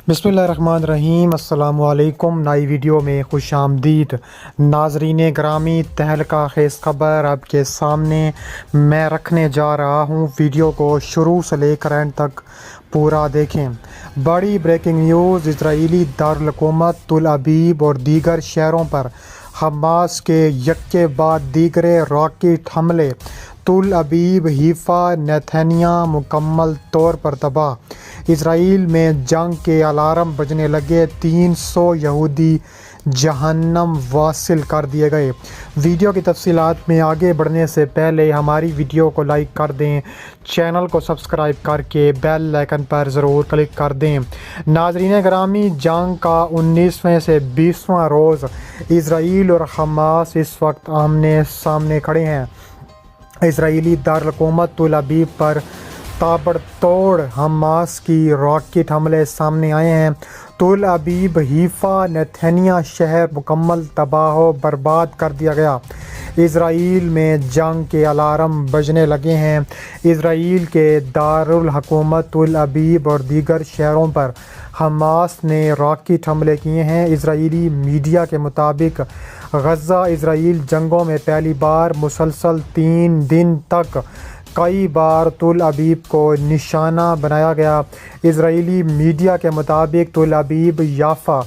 बिस्मिल्लाहिर्रहमानिर्रहीम। अस्सलाम वालेकुम। नई वीडियो में खुश आमदीद। नाजरीन ग्रामी, तहलका खेज़ खबर आपके सामने मैं रखने जा रहा हूँ। वीडियो को शुरू से लेकर एंड तक पूरा देखें। बड़ी ब्रेकिंग न्यूज़, इजरायली दारुल हुकूमत तुल अबीब और दीगर शहरों पर हमास के यक्के बाद दीगरे रॉकेट हमले। तुल अबीब, हीफा, नेथानिया मुकम्मल तौर पर तबाह। इसराइल में जंग के अलार्म बजने लगे। 300 यहूदी जहन्नम वासिल कर दिए गए। वीडियो की तफसीलात में आगे बढ़ने से पहले हमारी वीडियो को लाइक कर दें, चैनल को सब्सक्राइब करके बेल आइकन पर ज़रूर क्लिक कर दें। नाज़रीन ग्रामी, जंग का 19वें से 20वां रोज़ इसराइल और हमास इस वक्त आमने सामने खड़े हैं। इसराइली दारुल हुकूमत तुल अबीब पर ताबड़तोड़ हमास की रॉकेट हमले सामने आए हैं। तुल अबीब, हीफा, नेथानिया शहर मुकम्मल तबाह बर्बाद कर दिया गया। इसराइल में जंग के अलार्म बजने लगे हैं। इसराइल के दारुल हुकूमत तुल अबीब और दीगर शहरों पर हमास ने रॉकेट हमले किए हैं। इसराइली मीडिया के मुताबिक गज़ा इसराइल जंगों में पहली बार मुसलसल 3 दिन तक कई बार तुल अबीब को निशाना बनाया गया। इसराइली मीडिया के मुताबिक तुल अबीब, याफा,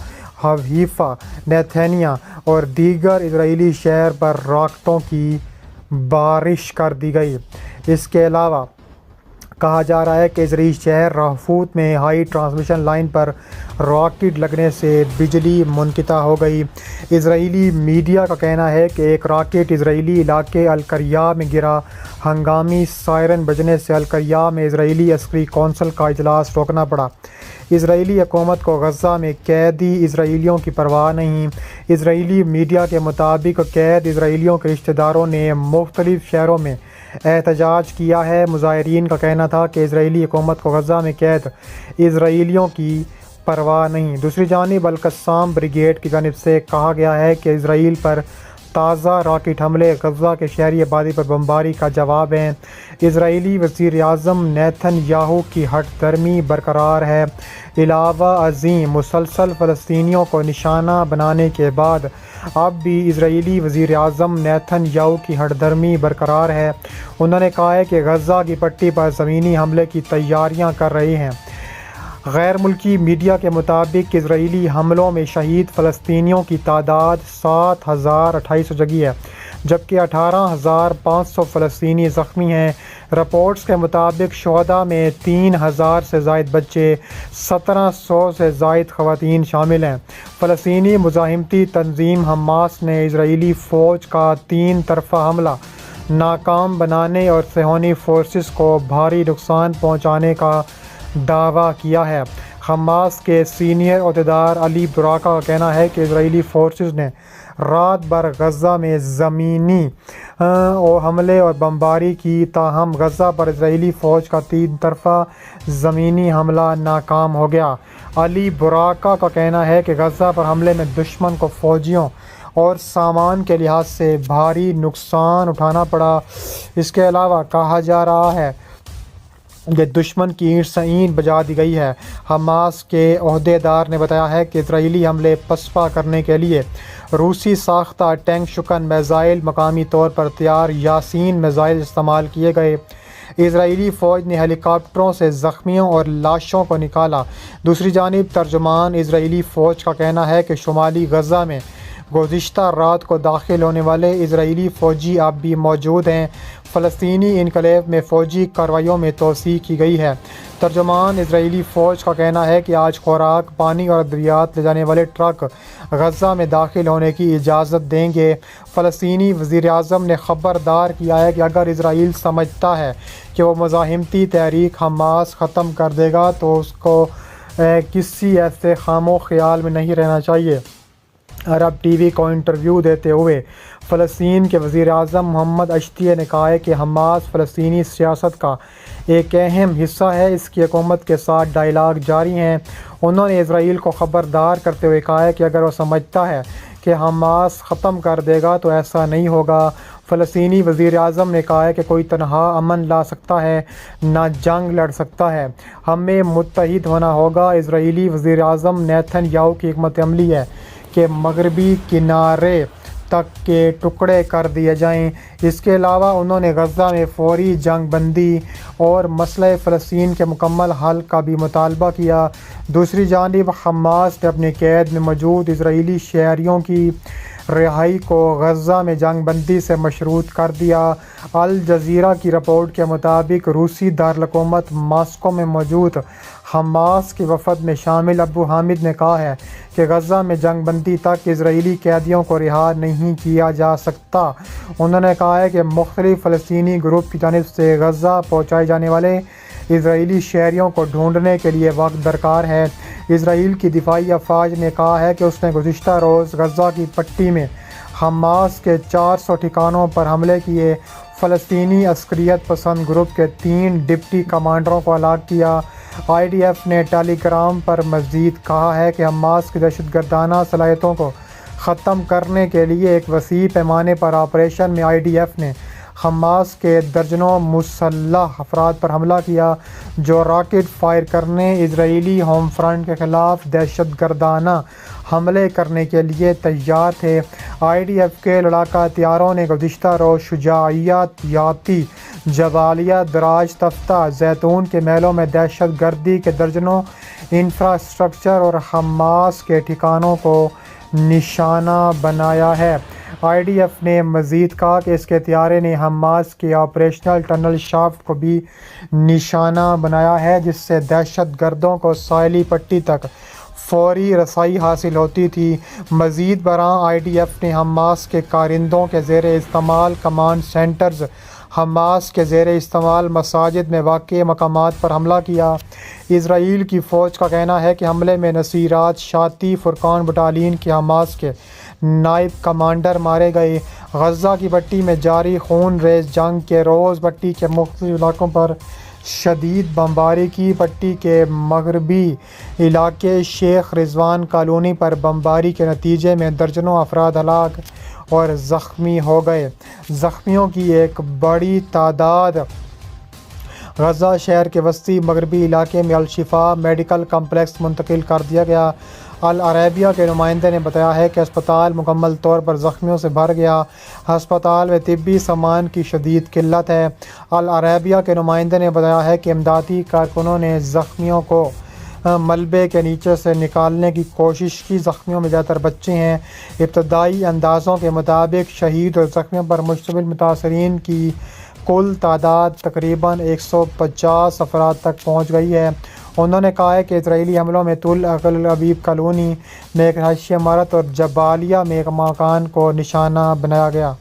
हीफा, नेथानिया और दीगर इसराइली शहर पर रॉकेटों की बारिश कर दी गई। इसके अलावा कहा जा रहा है कि इसराइली शहर राफूत में हाई ट्रांसमिशन लाइन पर रॉकेट लगने से बिजली मुनक़ता हो गई। इसराइली मीडिया का कहना है कि एक रॉकेट इसराइली इलाके अल-करिया में गिरा। हंगामी सायरन बजने से अल-करिया में इसराइली अस्करी कौंसल का इजलास रोकना पड़ा। इसराइली हुकूमत को गज़ा में कैदी इसराइलियों की परवाह नहीं। इसराइली मीडिया के मुताबिक कैद इसराइलियों के रिश्तेदारों ने मुख्तलिफ शहरों में एहतजाज किया है। मुजाहिरीन का कहना था कि इसराइली हुकूमत को गज़ा में कैद इसराइलियों की परवाह नहीं। दूसरी जानिब अल-कस्साम ब्रिगेड की जानिब से कहा गया है कि इसराइल पर ताज़ा रॉकेट हमले गज़ा के शहरी आबादी पर बमबारी का जवाब हैं। इसराइली वज़ीर आज़म नेतन्याहू की हट दर्मी बरकरार है। इलावा अज़ीम मुसलसल फ़लस्तीनियों को निशाना बनाने के बाद अब भी इसराइली वज़ीर आज़म नेतन्याहू की हट दर्मी बरकरार है। उन्होंने कहा है कि गज़ा की पट्टी पर ज़मीनी हमले की तैयारियाँ कर रहे हैं। गैर मुल्की मीडिया के मुताबिक इसराइली हमलों में शहीद फ़लस्तीनियों की तादाद 7,280 जगी है, जबकि 18,500 फ़लस्तीनी ज़ख्मी हैं। रिपोर्ट्स के मुताबिक शुहदा में 3,000 से ज़ायद बच्चे, 1,700 से ज़ायद ख़वातीन शामिल हैं। फ़लस्तीनी मुज़ाहिमती तंजीम हमास ने इसराइली फ़ौज का 3 तरफ़ा हमला नाकाम बनाने और सेहूनी फोर्सेस को भारी नुकसान पहुँचाने का दावा किया है। हमास के सीनियर अहदेदार अली बुराका का कहना है कि इसराइली फोर्सेस ने रात भर गज़ा में ज़मीनी और हमले और बमबारी की, ताहम गज़ा पर इसराइली फ़ौज का 3 तरफ़ा ज़मीनी हमला नाकाम हो गया। अली बुराका का कहना है कि गज़ा पर हमले में दुश्मन को फ़ौजियों और सामान के लिहाज से भारी नुकसान उठाना पड़ा। इसके अलावा कहा जा रहा है कि दुश्मन की ईंट से ईंट बजा दी गई है। हमास के अहदेदार ने बताया है कि इसराइली हमले पसपा करने के लिए रूसी साख्ता टैंक शुकन मिसाइल, मकामी तौर पर तैयार यासीन मिसाइल इस्तेमाल किए गए। इसराइली फ़ौज ने हेलीकॉप्टरों से ज़ख्मियों और लाशों को निकाला। दूसरी जानिब तर्जुमान इसराइली फ़ौज का कहना है कि शुमाली गज़ा में गुज़िश्ता रात को दाखिल होने वाले इसराइली फ़ौजी अब भी मौजूद हैं। फ़लस्तीनी इनकलेव में फ़ौजी कार्रवाइयों में तोसी की गई है। तर्जुमान इसराइली फ़ौज का कहना है कि आज खुराक, पानी और अद्वियात ले जाने वाले ट्रक गज़ा में दाखिल होने की इजाज़त देंगे। फ़लस्तीनी वज़ीर आज़म ने ख़बरदार किया है कि अगर इसराइल समझता है कि वो मुज़ाहिमती तहरीक हमास ख़त्म कर देगा तो उसको किसी ऐसे खामो ख़याल में नहीं रहना चाहिए। अरब टीवी को इंटरव्यू देते हुए فلسطین کے وزیر اعظم محمد اشتیہ نے کہا ہے کہ حماس فلسطینی سیاست کا ایک اہم حصہ ہے، اس کی حکومت کے ساتھ ڈائیلاگ جاری ہیں۔ انہوں نے اسرائیل کو خبردار کرتے ہوئے کہا ہے کہ اگر وہ سمجھتا ہے کہ حماس ختم کر دے گا تو ایسا نہیں ہوگا۔ فلسطینی وزیر اعظم نے کہا ہے کہ کوئی تنہا امن لا سکتا ہے، نہ جنگ لڑ سکتا ہے، ہمیں متحد ہونا ہوگا۔ اسرائیلی وزیر اعظم نیتن یاہو کی حکمت عملی ہے کہ مغربی کنارے تک کے ٹکڑے کر دیے جائیں۔ اس کے علاوہ انہوں نے غزہ میں فوری جنگ بندی اور مسئلہ فلسطین کے مکمل حل کا بھی مطالبہ کیا۔ دوسری جانب حماس نے اپنی قید میں موجود اسرائیلی شہریوں کی رہائی کو غزہ میں جنگ بندی سے مشروط کر دیا۔ الجزیرہ کی رپورٹ کے مطابق روسی دارالحکومت ماسکو میں موجود حماس کے وفد میں شامل ابو حامد نے کہا ہے کہ غزہ میں جنگ بندی تک اسرائیلی قیدیوں کو رہا نہیں کیا جا سکتا۔ انہوں نے کہا ہے کہ مختلف فلسطینی گروپ کی جانب سے غزہ پہنچائے جانے والے اسرائیلی شہریوں کو ڈھونڈنے کے لیے وقت درکار ہے۔ اسرائیل کی دفاعی افواج نے کہا ہے کہ اس نے گزشتہ روز غزہ کی پٹی میں حماس کے 400 ٹھکانوں پر حملے کیے۔ فلسطینی عسکریت پسند گروپ کے 3 ڈپٹی کمانڈروں کو ہلاک کیا۔ IDF نے ٹیلی گرام پر مزید کہا ہے کہ حماس کی دہشت گردانہ صلاحیتوں کو ختم کرنے کے لیے ایک وسیع پیمانے پر آپریشن میں IDF نے حماس کے درجنوں مسلح افراد پر حملہ کیا جو راکٹ فائر کرنے، اسرائیلی ہوم فرنٹ کے خلاف دہشت گردانہ حملے کرنے کے لیے تیار تھے۔ IDF کے لڑاکا ہتھیاروں نے گزشتہ روز شجاعیت یاتی، جبالیہ دراج تفتہ، زیتون کے میلوں میں دہشت گردی کے درجنوں انفراسٹرکچر اور حماس کے ٹھکانوں کو نشانہ بنایا ہے۔ IDF نے مزید کہا کہ اس کے ہتھیاروں نے حماس کے آپریشنل ٹنل شافٹ کو بھی نشانہ بنایا ہے جس سے دہشت گردوں کو ساحلی پٹی تک فوری رسائی حاصل ہوتی تھی۔ مزید برآں IDF نے حماس کے کارندوں کے زیر استعمال کمانڈ سینٹرز، حماس کے زیر استعمال مساجد میں واقع مقامات پر حملہ کیا۔ اسرائیل کی فوج کا کہنا ہے کہ حملے میں نصیرات شاتی فرقان بٹالین کے حماس کے نائب کمانڈر مارے گئے۔ غزہ کی پٹی میں جاری خون ریز جنگ کے روز پٹی کے مختلف علاقوں پر شدید بمباری کی۔ پٹی کے مغربی علاقے شیخ رضوان کالونی پر بمباری کے نتیجے میں درجنوں افراد ہلاک اور زخمی ہو گئے۔ زخمیوں کی ایک بڑی تعداد غزہ شہر کے وسطی مغربی علاقے میں الشفا میڈیکل کمپلیکس منتقل کر دیا گیا۔ العربیہ کے نمائندے نے بتایا ہے کہ اسپتال مکمل طور پر زخمیوں سے بھر گیا۔ ہسپتال میں طبی سامان کی شدید قلت ہے۔ العربیہ کے نمائندے نے بتایا ہے کہ امدادی کارکنوں نے زخمیوں کو ملبے کے نیچے سے نکالنے کی کوشش کی۔ زخمیوں میں زیادہ تر بچے ہیں۔ ابتدائی اندازوں کے مطابق شہید اور زخمیوں پر مشتمل متاثرین کی کل تعداد تقریباً 150 افراد تک پہنچ گئی ہے۔ انہوں نے کہا ہے کہ اسرائیلی حملوں میں تل ابیب کالونی میں ایک رہائشی عمارت اور جبالیہ میں ایک مکان کو نشانہ بنایا گیا۔